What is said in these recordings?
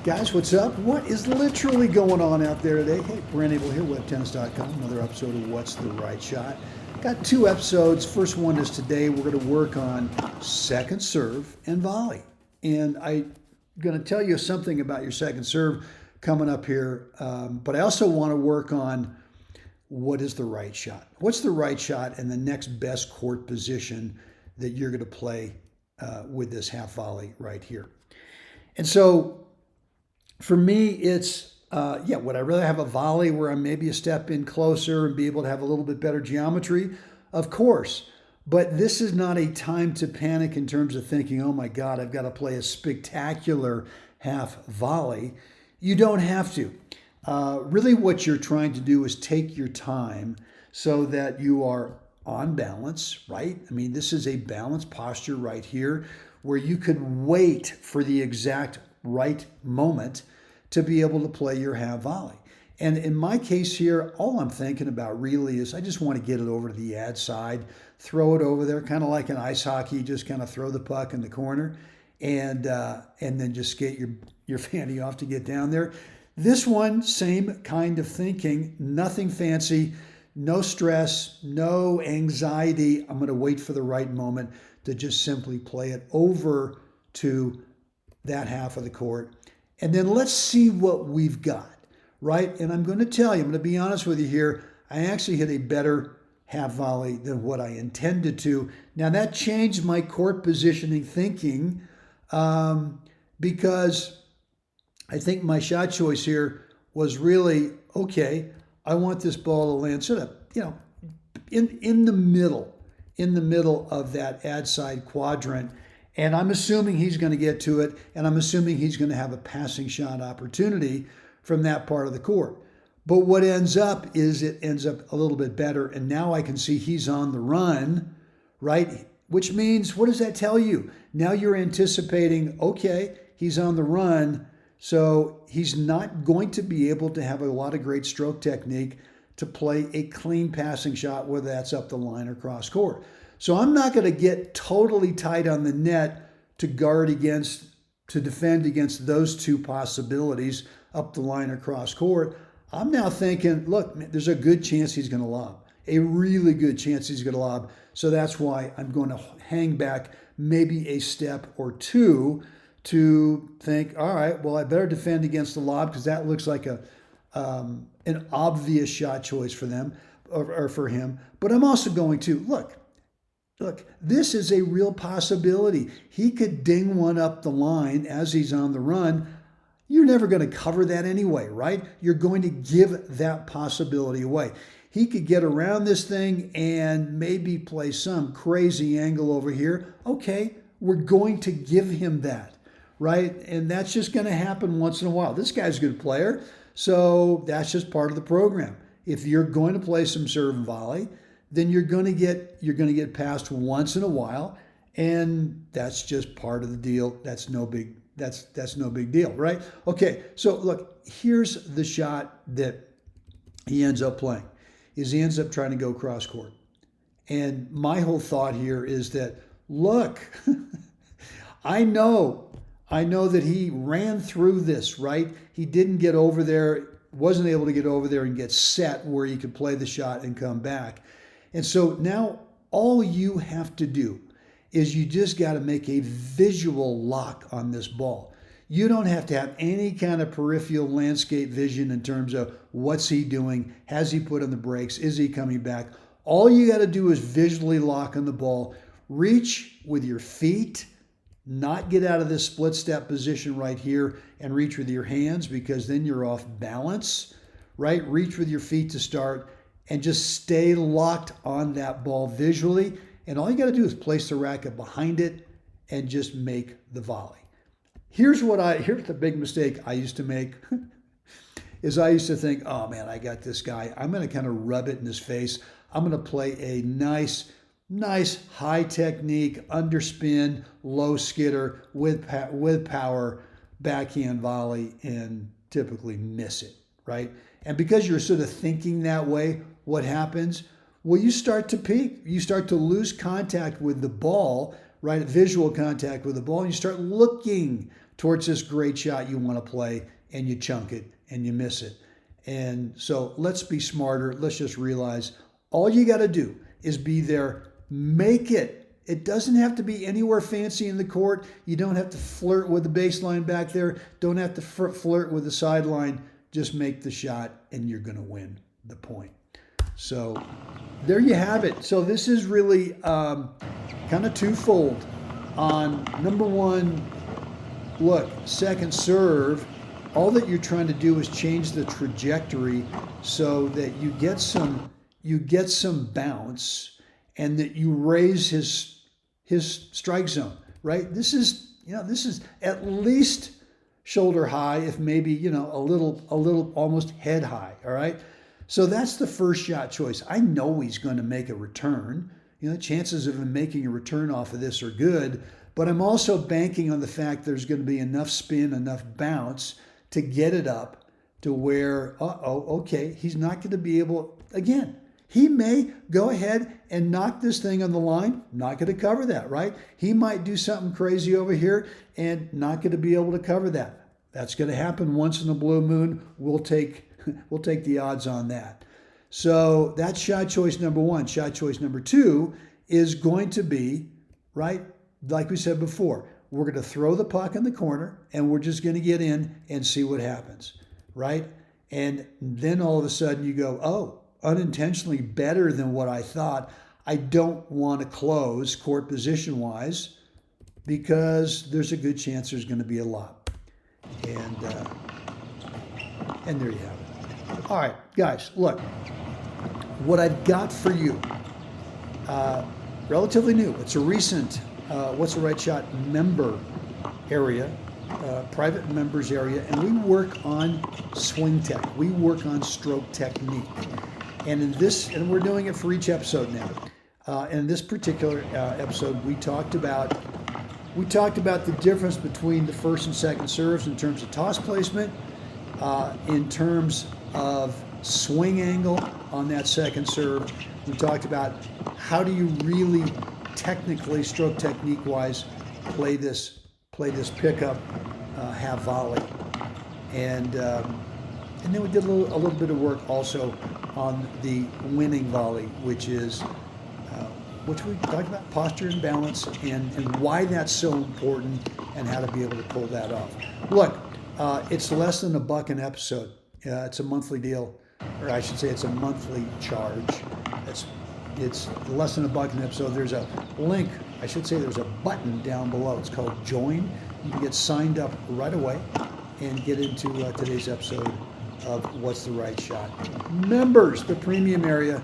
Guys, what's up? What is literally going on out there today? Hey, Brent Abel here, webtennis.com. Another episode of What's the Right Shot. Got two episodes. First one is today. We're going to work on second serve and volley. And I'm going to tell you something about your second serve coming up here. But I also want to work on what is the right shot. What's the right shot and the next best court position that you're going to play with this half volley right here. And so for me, it's, would I rather have a volley where I'm maybe a step in closer and be able to have a little bit better geometry? Of course. But this is not a time to panic in terms of thinking, oh my God, I've got to play a spectacular half volley. You don't have to. Really what you're trying to do is take your time so that you are on balance, right? I mean, this is a balanced posture right here where you could wait for the exact right moment to be able to play your half volley. And in my case here, all I'm thinking about really is I just want to get it over to the ad side, throw it over there, kind of like in ice hockey, just kind of throw the puck in the corner and then just skate your fanny off to get down there. This one, same kind of thinking, nothing fancy, no stress, no anxiety. I'm going to wait for the right moment to just simply play it over to that half of the court. And then let's see what we've got, right? And I'm going to tell you, I'm going to be honest with you here, I actually hit a better half volley than what I intended to. Now that changed my court positioning thinking because I think my shot choice here was really, okay, I want this ball to land sort of, in the middle of that ad side quadrant. And I'm assuming he's going to get to it, and I'm assuming he's going to have a passing shot opportunity from that part of the court. But what ends up is it ends up a little bit better, and now I can see he's on the run, right? Which means, what does that tell you? Now you're anticipating, okay, he's on the run, so he's not going to be able to have a lot of great stroke technique to play a clean passing shot, whether that's up the line or cross court. So I'm not going to get totally tight on the net to defend against those two possibilities up the line or cross court. I'm now thinking, look, there's a good chance he's going to lob, a really good chance he's going to lob. So that's why I'm going to hang back maybe a step or two to think, all right, well, I better defend against the lob because that looks like an obvious shot choice for them or for him. But I'm also going to, look, this is a real possibility. He could ding one up the line as he's on the run. You're never going to cover that anyway, right? You're going to give that possibility away. He could get around this thing and maybe play some crazy angle over here. Okay, we're going to give him that, right? And that's just going to happen once in a while. This guy's a good player, so that's just part of the program. If you're going to play some serve and volley, then you're going to get passed once in a while, and that's just part of the deal. That's no big deal, right? Okay, so look, here's the shot that he ends up playing. He ends up trying to go cross court. And my whole thought here is that, look, I know that he ran through this, right? He didn't get over there, wasn't able to get over there and get set where he could play the shot and come back. And so now all you have to do is you just got to make a visual lock on this ball. You don't have to have any kind of peripheral landscape vision in terms of what's he doing, has he put on the brakes, is he coming back. All you got to do is visually lock on the ball, reach with your feet, not get out of this split step position right here and reach with your hands because then you're off balance, right? Reach with your feet to start and just stay locked on that ball visually. And all you got to do is place the racket behind it and just make the volley. Here's the big mistake I used to make is I used to think, oh man, I got this guy. I'm going to kind of rub it in his face. I'm going to play a nice high technique, underspin, low skitter with power backhand volley and typically miss it, right? And because you're sort of thinking that way, what happens? Well, you start to peak. You start to lose contact with the ball, right? Visual contact with the ball. And you start looking towards this great shot you want to play, and you chunk it and you miss it. And so let's be smarter. Let's just realize all you got to do is be there, make it. It doesn't have to be anywhere fancy in the court. You don't have to flirt with the baseline back there. Don't have to flirt with the sideline. Just make the shot and you're going to win the point. So there you have it. So this is really kind of twofold. On number one, look, second serve, all that you're trying to do is change the trajectory so that you get some bounce and that you raise his strike zone, right? This is at least shoulder high, if maybe, a little almost head high, all right? So that's the first shot choice. I know he's going to make a return. Chances of him making a return off of this are good, but I'm also banking on the fact there's going to be enough spin, enough bounce to get it up to where, okay, he's not going to be able, again, he may go ahead and knock this thing on the line, not going to cover that, right? He might do something crazy over here and not going to be able to cover that. That's going to happen once in a blue moon. We'll take the odds on that. So that's shot choice number one. Shot choice number two is going to be, right, like we said before, we're going to throw the puck in the corner and we're just going to get in and see what happens, right? And then all of a sudden you go, oh, unintentionally better than what I thought. I don't want to close court position-wise because there's a good chance there's going to be a lob. And there you have it. All right, guys, look, what I've got for you, relatively new. It's a recent What's the Right Shot member area, private members area, and we work on swing tech. We work on stroke technique. And we're doing it for each episode now. In this particular episode, we talked about the difference between the first and second serves in terms of toss placement, in terms of swing angle on that second serve. We talked about how do you really technically, stroke technique wise, play this pickup half volley, and then we did a little bit of work also on the winning volley, which we talked about posture and balance and why that's so important and how to be able to pull that off. Look, it's less than $1 an episode. It's a monthly deal, or I should say it's a monthly charge. It's less than $1 an episode. There's a link, I should say there's a button down below. It's called Join. You can get signed up right away and get into today's episode of What's the Right Shot. Members, the premium area,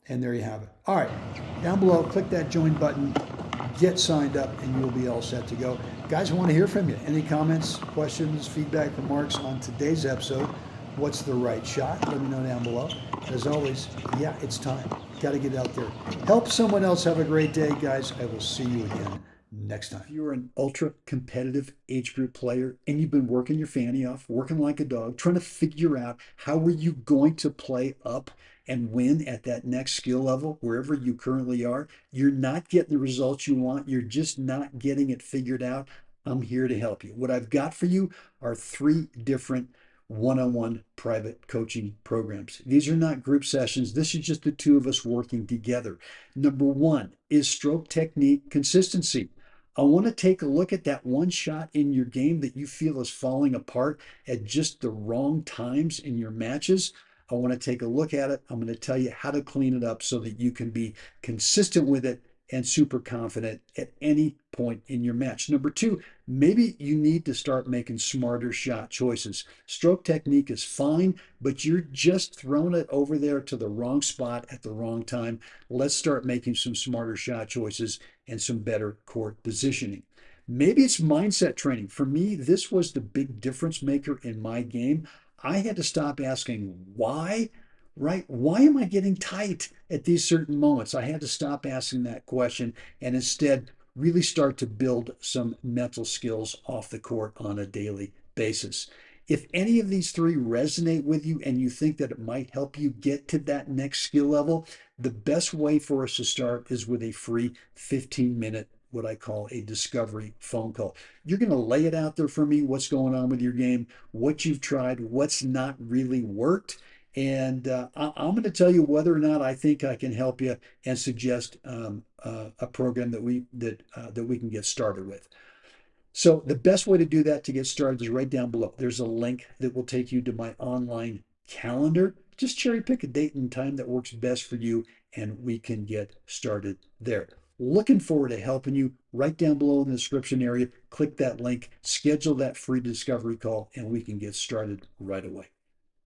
and there you have it. All right, down below, click that Join button, get signed up, and you'll be all set to go. Guys, I want to hear from you. Any comments, questions, feedback, remarks on today's episode? What's the Right Shot? Let me know down below. As always, yeah, it's time. Got to get out there. Help someone else have a great day, guys. I will see you again next time. If you're an ultra competitive age group player and you've been working your fanny off, working like a dog, trying to figure out how are you going to play up and win at that next skill level, wherever you currently are, you're not getting the results you want. You're just not getting it figured out. I'm here to help you. What I've got for you are 3 different one-on-one private coaching programs. These are not group sessions. This is just the 2 of us working together. Number 1 is stroke technique consistency. I want to take a look at that one shot in your game that you feel is falling apart at just the wrong times in your matches. I want to take a look at it. I'm going to tell you how to clean it up so that you can be consistent with it and super confident at any point in your match. Number 2, maybe you need to start making smarter shot choices. Stroke technique is fine, but you're just throwing it over there to the wrong spot at the wrong time. Let's start making some smarter shot choices and some better court positioning. Maybe it's mindset training. For me, this was the big difference maker in my game. I had to stop asking why. Right? Why am I getting tight at these certain moments? I had to stop asking that question and instead really start to build some mental skills off the court on a daily basis. If any of these 3 resonate with you and you think that it might help you get to that next skill level, the best way for us to start is with a free 15-minute what I call a discovery phone call. You're going to lay it out there for me, what's going on with your game, what you've tried, what's not really worked. And I'm going to tell you whether or not I think I can help you and suggest a program that we can get started with. So the best way to do that to get started is right down below. There's a link that will take you to my online calendar. Just cherry pick a date and time that works best for you, and we can get started there. Looking forward to helping you. Right down below in the description area, click that link, schedule that free discovery call, and we can get started right away.